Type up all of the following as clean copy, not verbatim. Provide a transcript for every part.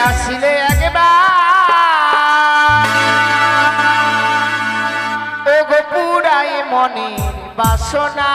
আসিলে একবার ও গো পুরাই মনের বাসনা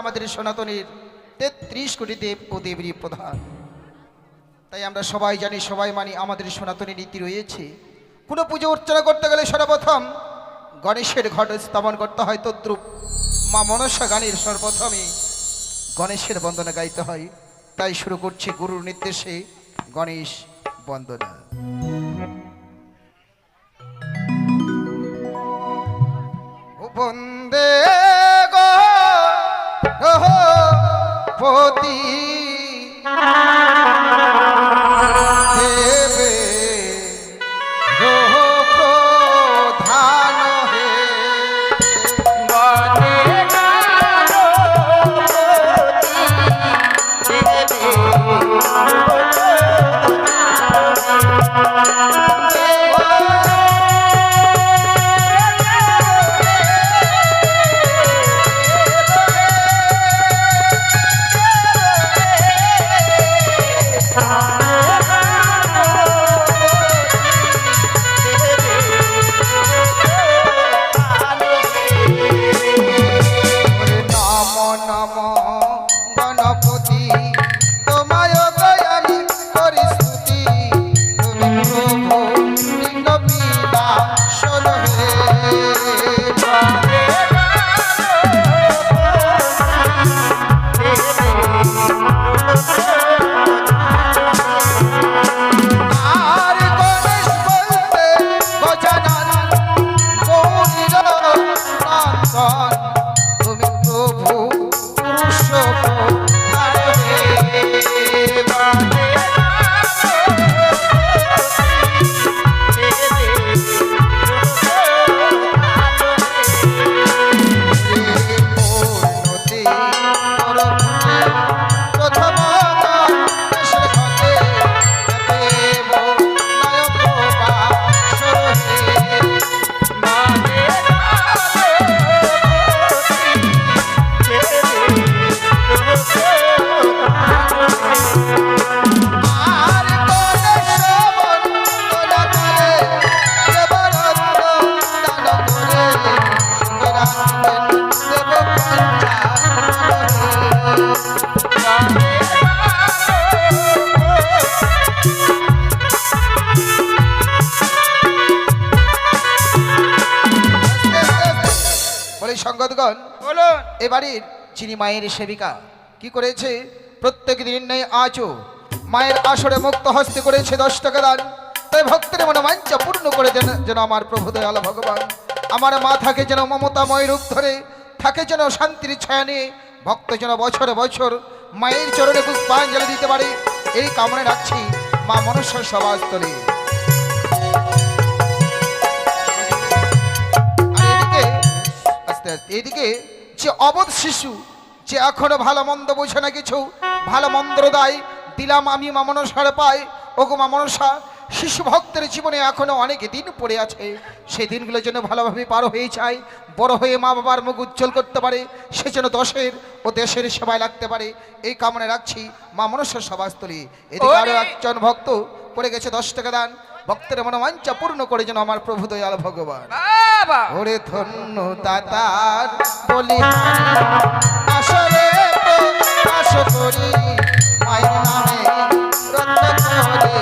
আমাদের সনাতনের ৩৩ কোটি দেব ও দেবীর প্রধান। তাই আমরা সবাই জানি, সবাই মানি, আমাদের সনাতনী নীতি রয়েছে। কোনো পুজো অর্চনা করতে গেলে সর্বপ্রথম গণেশের ঘট স্থাপন করতে হয়। তদ্রূপ মা মনসা গানের সর্বপ্রথমে গণেশের বন্দনা গাইতে হয়। তাই শুরু করছি গুরুর নির্দেশে গণেশ বন্দনা। বন্দে পতি দেবে প্রধান হে সঙ্গতগণ বলুন, এবারের যিনি মায়ের সেবিকা কি করেছে, প্রত্যেক দিন নেই আজও মায়ের আসরে মুক্ত হস্তে করেছে 10 টাকা দান। তাই ভক্তের মনোবাঞ্ছা পূর্ণ করে দেন যেন আমার প্রভু দয়াল ভগবান। আমার মা থাকে যেন মমতাময় রূপ ধরে, থাকে যেন শান্তির ছায়া নিয়ে, ভক্ত যেন বছরে বছর মায়ের চরণে পুষ্পাঞ্জলি দিতে পারে, এই কামনা রাখছি মা মনসার সভাস্থলে। এদিকে যে অবধ শিশু, যে এখনো ভালো মন্দ বোঝে না কিছু, ভালো মন্দ দায় দিলাম আমি মা মনসার পাই। ওগো মা মনসা, শিশু ভক্তের জীবনে এখনো অনেক দিন পড়ে আছে, সেই দিনগুলোর জন্য ভালোভাবে পার হয়ে যায়, বড় হয়ে মা বাবার মুখ উজ্জ্বল করতে পারে, সে যেন দশের ও দেশের সেবায় লাগতে পারে, এই কামনা রাখছি মা মনসার সভাস্থলী। এদিকে আরো একজন ভক্ত করে গেছে 10 টাকা দান, ভক্তের মনোবাঞ্ছা পূর্ণ করে যেন আমার প্রভু দয়াল ভগবান। ওরে ধন্য দাতার বলি আসরে আশ করি মায়ের নামে রত্ন করে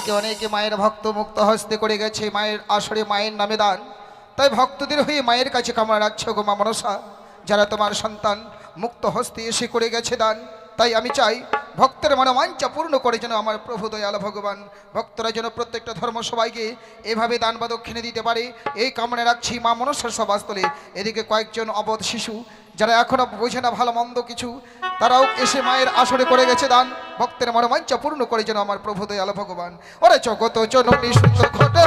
এদিকে অনেকে মায়ের ভক্ত মুক্ত হস্তে করে গেছে মায়ের আসরে মায়ের নামে দান। তাই ভক্তদের হয়ে মায়ের কাছে কামনা রাখছে গো মা মনসা, যারা তোমার সন্তান মুক্ত হস্তে এসে করে গেছে দান। তাই আমি চাই ভক্তের মনোবাঞ্ছা পূর্ণ করে যেন আমার প্রভু দয়াল ভগবান ভক্তরা যেন প্রত্যেকটা ধর্ম সবাইকে এভাবে দান বা দক্ষিণে দিতে পারে, এই কামনা রাখছি মা মনসার সভাস্থলে। এদিকে কয়েকজন অবধ শিশু যারা এখনো বোঝে না ভালো মন্দ কিছু, তারাও এসে মায়ের আসরে করে গেছে দান। ভক্তের মনোবাঞ্ছা পূর্ণ করে যেন আমার প্রভু দয়াল ভগবান। ওরে জগত জননী সুন্দর ঘটে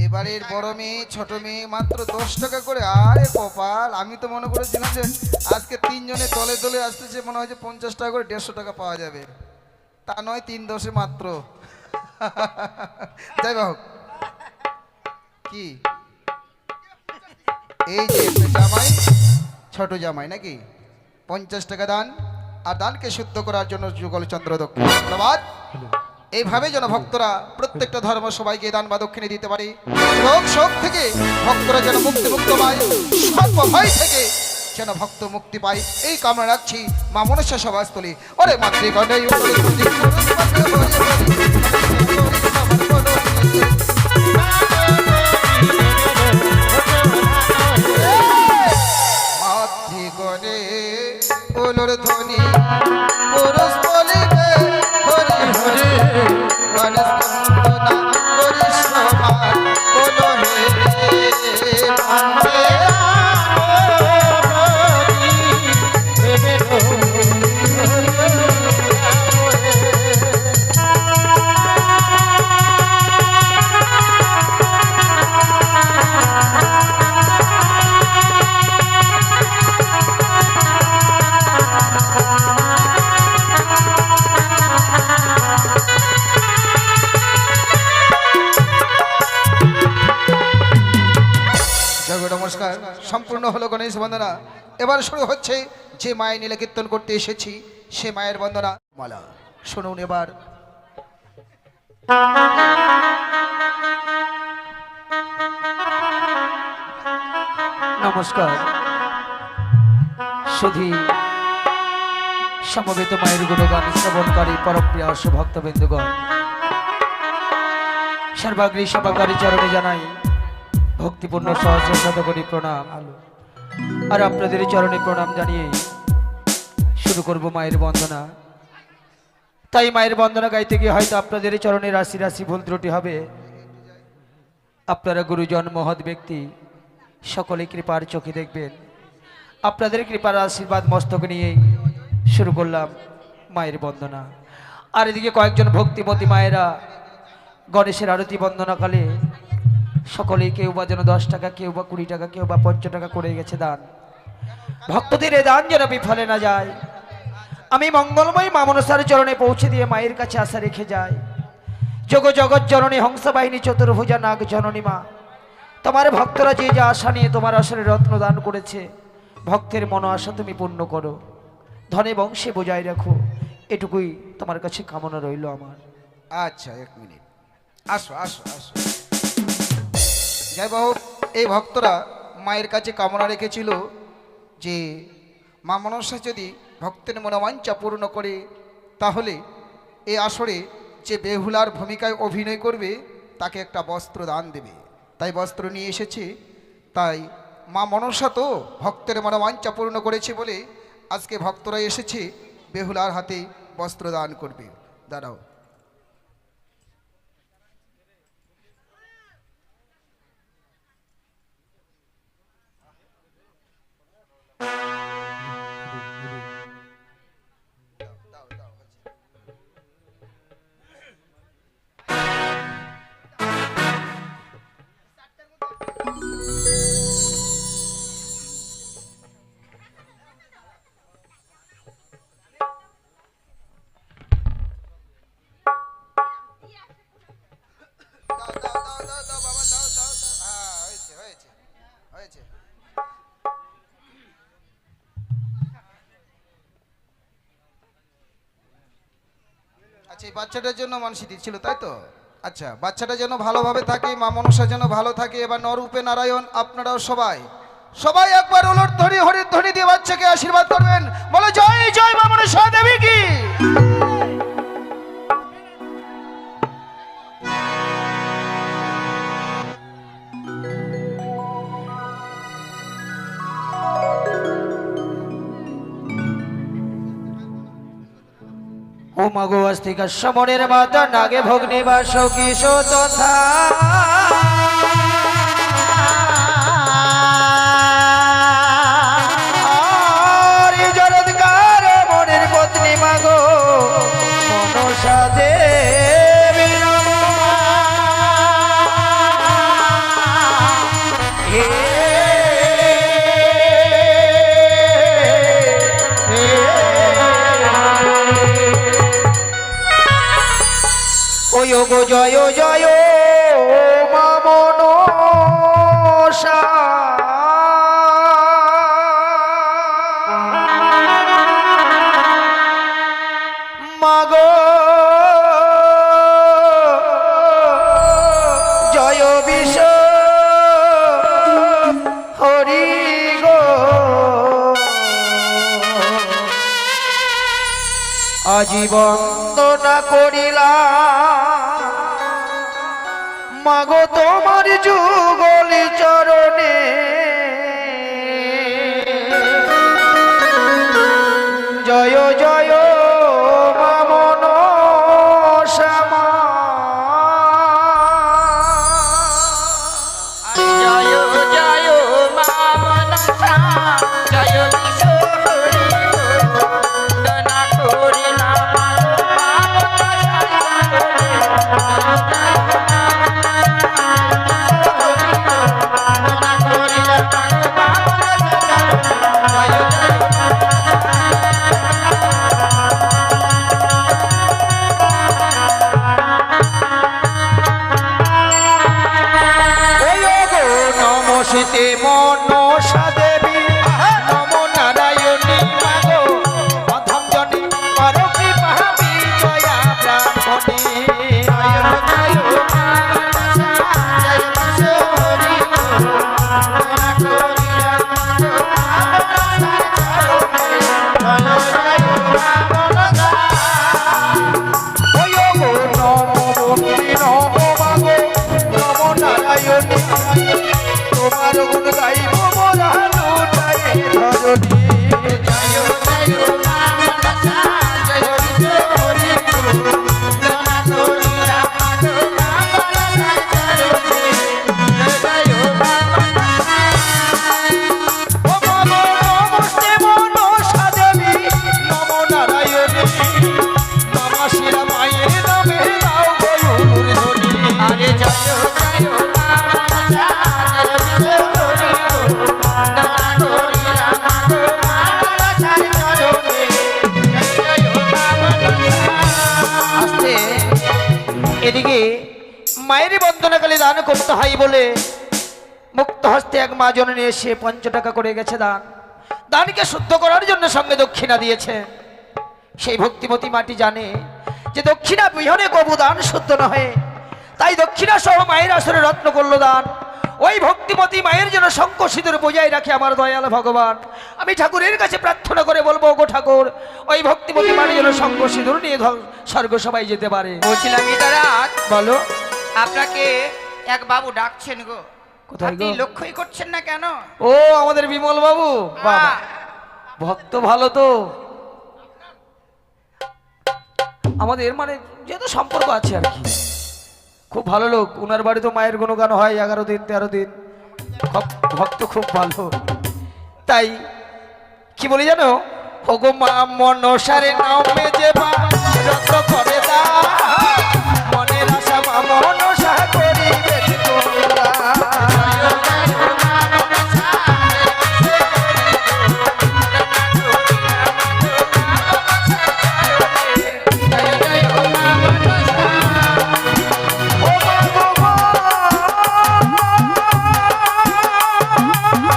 এবারের বড় মেয়ে ছোট মেয়ে মাত্র 10 টাকা করে। আরে কপাল, আমি তো মনে করেছিলাম যে আজকে তিনজনে দলে দলে আসতেছে, মনে হয় যে 50 টাকা করে 150 টাকা পাওয়া যাবে। তা নয়, 3 দশে মাত্র। যাই হোক, কি এই যে জামাই, ছোট জামাই নাকি 50 টাকা দান, আর দানকে শুদ্ধ করার জন্য যুগল চন্দ্র দক্ষিণ। ধন্যবাদ। এইভাবে যেন ভক্তরা প্রত্যেকটা ধর্ম সবাইকে দান বা দক্ষিণে দিতে পারে, রোগ শোক থেকে ভক্তরা যেন মুক্ত পায়, সর্ব ভয় থেকে যেন ভক্ত মুক্তি পায়, এই কামনা রাখছি মা মনসা সভাস্থলী। ওরে মাতৃগণে মাতৃগণে ওলর ধ্বনি পুরুষ বলিবে হরি হরি গণেশ বন্দনা করি সবার বলো হে নমস্কার। সম্পূর্ণ হলো গণেশ বন্দনা। এবার শুরু হচ্ছে যে মায়ের নীলা কীর্তন করতে এসেছি সে মায়ের বন্দনা মালা শুনুন। এবার নমস্কার। শুধু সমবেত মায়ের গুণগান শ্রবণকারী পরমপ্রিয় ভক্তবৃন্দগণ, সর্বাগ্রী সভাকারী চরণে জানাই ভক্তিপূর্ণ সহস্র শতকোটি প্রণাম। আর আপনাদের চরণে প্রণাম জানিয়ে শুরু করব মায়ের বন্দনা। তাই মায়ের বন্দনা গাইতে গিয়ে হয়তো আপনাদের চরণে রাশি রাশি ভুল ত্রুটি হবে। আপনারা গুরুজন মহৎ ব্যক্তি, সকলে কৃপার চোখে দেখবেন। আপনাদের কৃপার আশীর্বাদ মস্তক নিয়েই শুরু করলাম মায়ের বন্দনা। আর এদিকে কয়েকজন ভক্তিমতী মায়েরা গণেশের আরতি বন্দনাকালে সকলেই কেউ বা যেন 10 টাকা, কেউ বা 20 টাকা, কেউ বা 50 টাকা করে গেছে দান। ভক্তদের এ দান যেন বিফলে না যায়, আমি মঙ্গলময় মা মনসার চরণে পৌঁছে দিয়ে মায়ের কাছে আশা রেখে যাই। যোগ জগৎ জননী হংসবাহিনী চতুর্ভুজা নাগ জননী মা, তোমার ভক্তরা যে যা আশা নিয়ে তোমার আসরে রত্ন দান করেছে, ভক্তের মন আশা তুমি পূর্ণ করো, ধনে বংশে বজায় রাখো, এটুকুই তোমার কাছে কামনা রইল আমার। আচ্ছা, 1 মিনিট, আসো আসো আসো। যাই হোক, এই ভক্তরা মায়ের কাছে কামনা রেখেছিল যে মা মনসা যদি ভক্তের মনোবাঞ্ছা পূর্ণ করে তাহলে এই আসরে যে বেহুলার ভূমিকায় অভিনয় করবে তাকে একটা বস্ত্র দান দেবে। তাই বস্ত্র নিয়ে এসেছে। তাই মা মনসা তো ভক্তের মনোবাঞ্ছা পূর্ণ করেছে বলে আজকে ভক্তরা এসেছে বেহুলার হাতে বস্ত্র দান করবে। দাঁড়াও, আছে? আচ্ছা, এই বাচ্চাটার জন্য মানসি দিচ্ছিল, তাই তো? আচ্ছা, বাচ্চাটা যেন ভালোভাবে থাকে, মা মনসা যেন ভালো থাকে। এবার নরূপে নারায়ণ আপনারাও সবাই সবাই একবার উলট ধ্বনি হরির ধ্বনি দিয়ে বাচ্চাকে আশীর্বাদ করবেন। বলো জয় জয় মা মনসা দেবী কি। ও মাগো আস্তিকা সমনের মাতা নাগে ভগ্নি বা সকিশ তথা জলৎকার মনের পত্নী মাগো মনসা দেবী ওই গো জয় জয় মা মনসা মাগো জয় বিশ হরি গো আজীবন্দনা করিলাম মাগো তোমার যুগলি চরণে জয় জয় মা মনসা মা জয় জয় মা মনসা জয় কিশোরী বন্দনা করিলাম নমস্তে মনসা দেবী নম নারায়ণী মাগো অধম জনে পর কৃপা বিজয়া ব্রাহ্মণী তোমার গুণ গাইব মোরা লুটাই ধরণী নমস্তে মনসা দেবী নম নারায়ণী মামা শিরা মায়ের নামে দাও গয়ুর ধ্বনি আরে জয় এদিকে মায়ের বন্দনাকালে দান করতে হয় বলে মুক্ত হস্তে এক মা জননী এসে ৫ টাকা করে গেছে দান। দানকে শুদ্ধ করার জন্য সঙ্গে দক্ষিণা দিয়েছে। সেই ভক্তিমতী মাটি জানে যে দক্ষিণা বিহনে কবু দান শুদ্ধ নহে, তাই দক্ষিণা সহ মায়ের আসরে রত্ন করল দান। ওই ভক্তিমতী মায়ের জন্য শঙ্খ সিঁদুর বজায় রাখে আমার দয়াল ভগবান। আমি ঠাকুরের কাছে প্রার্থনা করে বলবো, গো ঠাকুর ওই ভক্তিমতী মায়ের জন্য শঙ্খ সিঁদুর নিয়ে স্বর্গ সবাই যেতে পারে। বলছিলাম গীতারাজ, বলো আপনাকে এক বাবু ডাকছেন গো। কোথায় আপনি গো? লক্ষ্যই করছেন না কেন? ও আমাদের বিমল বাবু, বাবা ভক্ত ভালো তো আমাদের, মানে যেহেতু সম্পর্ক আছে আর কি, খুব ভালো লোক। ওনার বাড়ি তো মায়ের গুণগান হয় 11 দিন 13 দিন, ভক্ত খুব ভালো। তাই কি বলি জানো, ওগো মা মনসারে নামে যে বা রত করে দা মনের আশা মা মনসা করিবে তোমরা। ও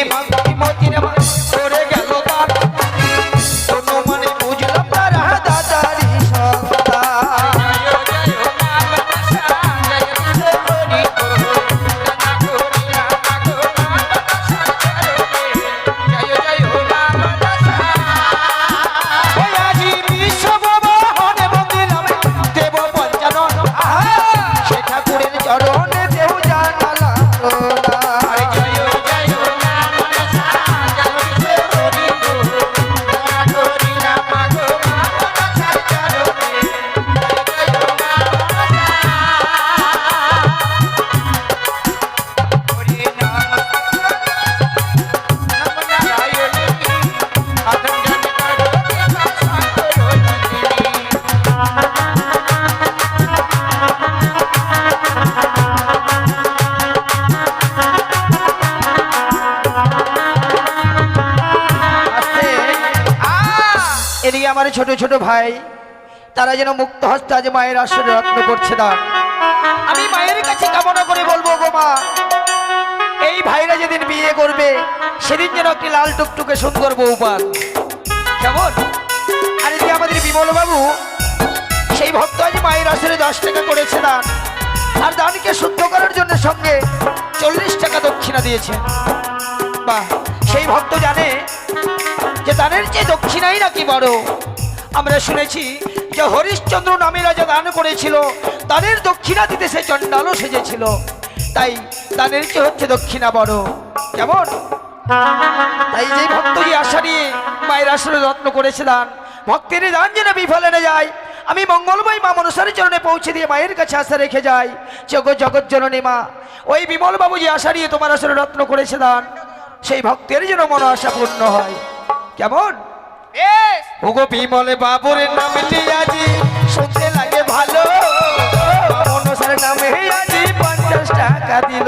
ভক্তিমতির করে গেল দান কোনো মানে বুঝলাম তারা দাদারি সন্তান এদিকে আমার ছোট ছোট ভাই তারা যেন মুক্ত হস্তে আজ মায়ের আসরে রত্ন করছে দান আমি মায়ের কাছে কামনা করে বলবো গো মা এই ভাইরা যেদিন বিয়ে করবে সেদিন যেন একটি লাল টুকটুকে সুন্দর বউ পান কেমন আর এদিকে আমাদের বিমল বাবু সেই ভক্ত আজ মায়ের আসরে 10 টাকা করেছে দান আর দানকে শুদ্ধ করার জন্য সঙ্গে 40 টাকা দক্ষিণা দিয়েছে বাহ সেই ভক্ত জানে যে দানের চেয়ে দক্ষিণাই নাকি বড় আমরা শুনেছি যে হরিশ্চন্দ্র নামে রাজা দান করেছিল দানের দক্ষিণা দিতে সে চণ্ডালও সেজেছিল তাই দানের চেয়ে হচ্ছে দক্ষিণা বড় কেমন তাই যে ভক্তজি আশা নিয়ে মায়ের আসরে রত্ন করেছে দান ভক্তের দান যেন বিফলে না যায় আমি মঙ্গলময় মা মনসার চরণে পৌঁছে দিয়ে মায়ের কাছে আশা রেখে যাই জগৎ জননী মা ওই বিমল বাবু যে আশা নিয়ে তোমার আসরে রত্ন করেছে দান সেই ভক্তের যেন মন আশা পূর্ণ হয় কেমন ওগো বিমল বাবুর নামটি আজি শুনতে লাগে ভালো মনসার নামে আজি 50 টাকা দিল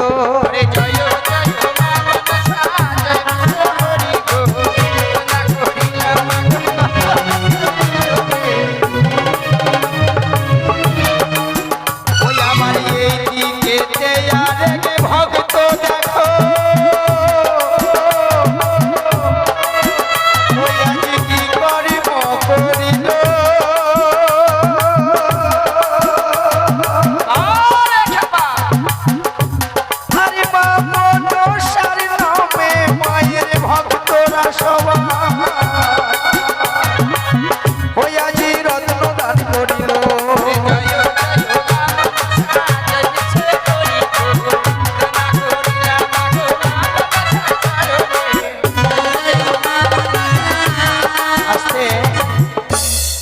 ওই আমার এই দিকে আরেক ভক্ত দেখো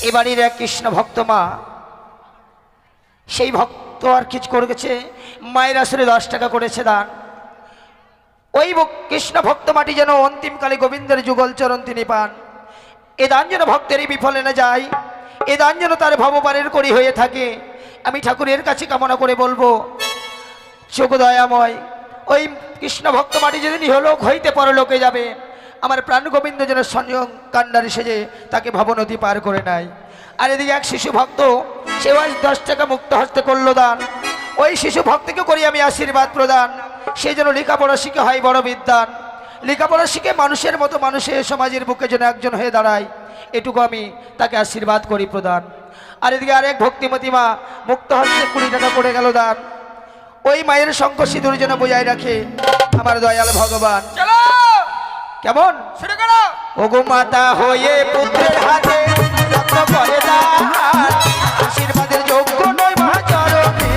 এবাড়ির এক কৃষ্ণ ভক্ত মা সেই ভক্ত আর কিছু করে গেছে মায়ের আসরে 10 টাকা করেছে দান ওই কৃষ্ণ ভক্ত মাটি যেন অন্তিমকালে গোবিন্দের যুগল চরণ তিনি পান এ দান যেন ভক্তেরই বিফলে না যায় এ দান যেন তার ভবপারের করি হয়ে থাকে আমি ঠাকুরের কাছে কামনা করে বলবো যোগদয়াময় ওই কৃষ্ণ ভক্ত মাটি যেদিন ইহলোক হইতে পরলোকে যাবে আমার প্রাণ গোবিন্দ যেন সংযম কান্ডারি সেজে তাকে ভবনদী পার করে নেয় আর এদিকে এক শিশু ভক্ত সেও আজ 10 টাকা মুক্ত হস্তে করলো দান ওই শিশু ভক্তকে করি আমি আশীর্বাদ প্রদান সেই জন্য লেখাপড়া শিখে হয় বড় বিদ্বান লেখাপড়া শিখে মানুষের মতো মানুষের সমাজের বুকে যেন একজন হয়ে দাঁড়ায় এটুকু আমি তাকে আশীর্বাদ করি প্রদান আর এদিকে আরেক ভক্তিমতী মা মুক্ত হস্তে 20 টাকা করে গেল দান ওই মায়ের শঙ্খ সিঁদুর যেন বজায় রাখে আমার দয়াল ভগবান কেমন শুরু করো ওগো মাতা হয়ে পুত্রের হাতে রত্ন করে দান আশীর্বাদের যোগ্য নয় মা চরণে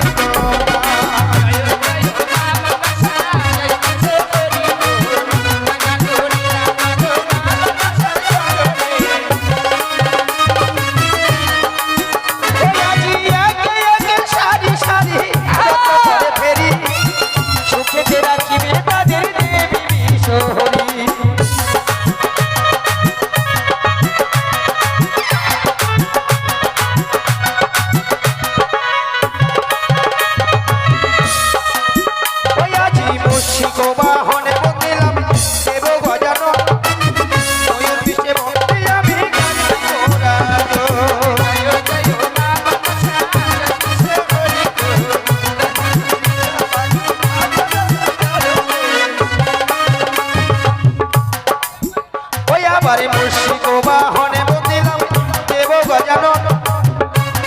সারি সারি ফেরি সুখে রাখিবে তাদের দেবী বিশ্বহরি পারে মুর্শিক বাহনে বন্দিলাম দেব গজানন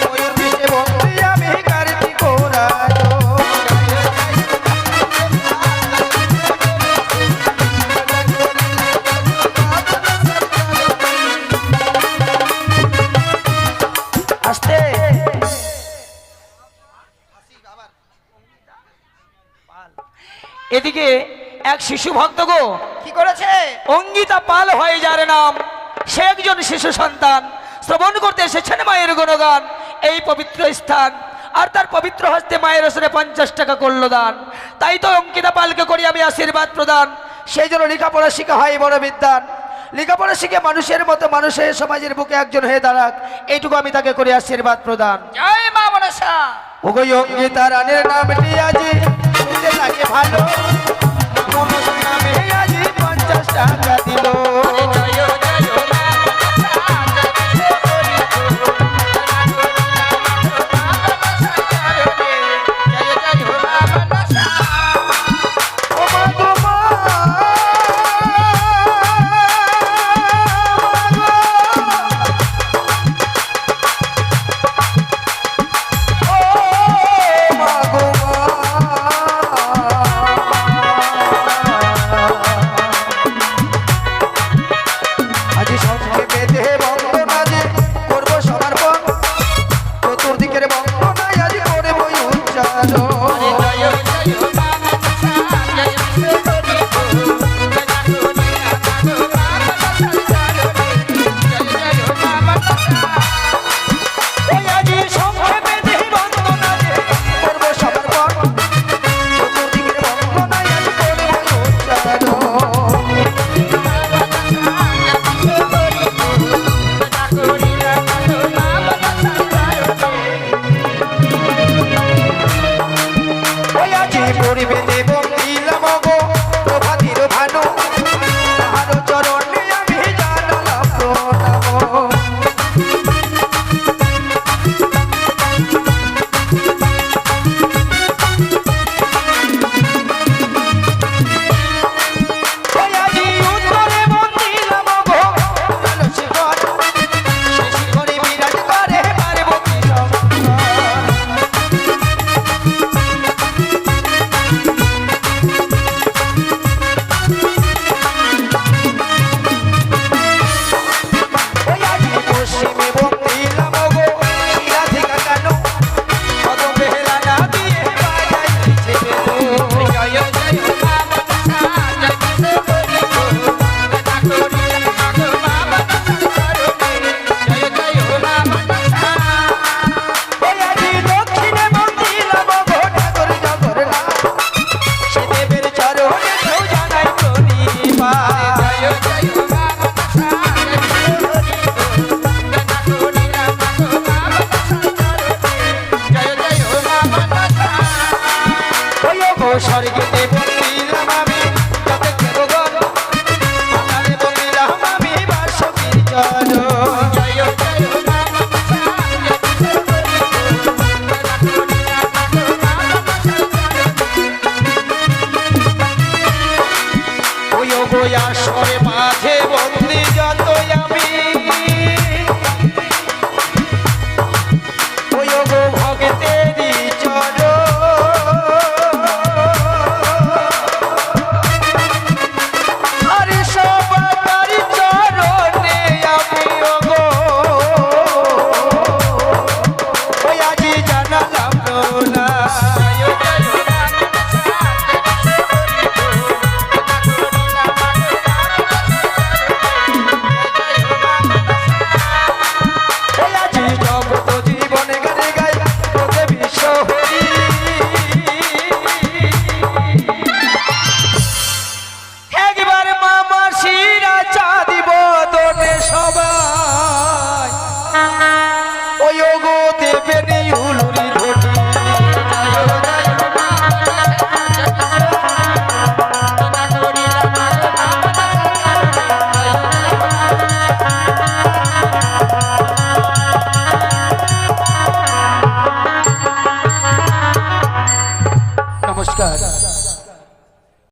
ময়ূর পিঠে বন্দি আমি কার্তিক রাজন। আস্তে এদিকে এক শিশু ভক্ত গো কি করেছে? অঙ্গিতা পাল হয়ে যার নাম, সে একজন শিশু সন্তান শ্রবণ করতে এসেছেন মায়ের গুণগান এই পবিত্র স্থান, আর তার পবিত্র হস্তে মায়ের ওসরে 50 টাকা করল দান। তাই তো অঙ্কিতা পালকে করি আমি আশীর্বাদ প্রদান, সেই জন্য লেখাপড়া শিখা হয় বড় বিদ্যান। লেখাপড়া শিখে মানুষের মতো মানুষের সমাজের বুকে একজন হয়ে দাঁড়াক, এইটুকু আমি তাকে করি আশীর্বাদ প্রদান। জয় মা মনসা। ওগো অঙ্কিতা রানের নামটি আজি শুনতে লাগে ভালো, মনসা নামে আজি 50 টাকা দিল। স্বর্গেতে বন্দিলাম আমি যতে দেবগণ, পাতালে বন্দিলাম আমি বাসুকীর চরণ। জয় জয় মা মনসা, ওই গো আসরে মাঝে বন্দি যতই আমি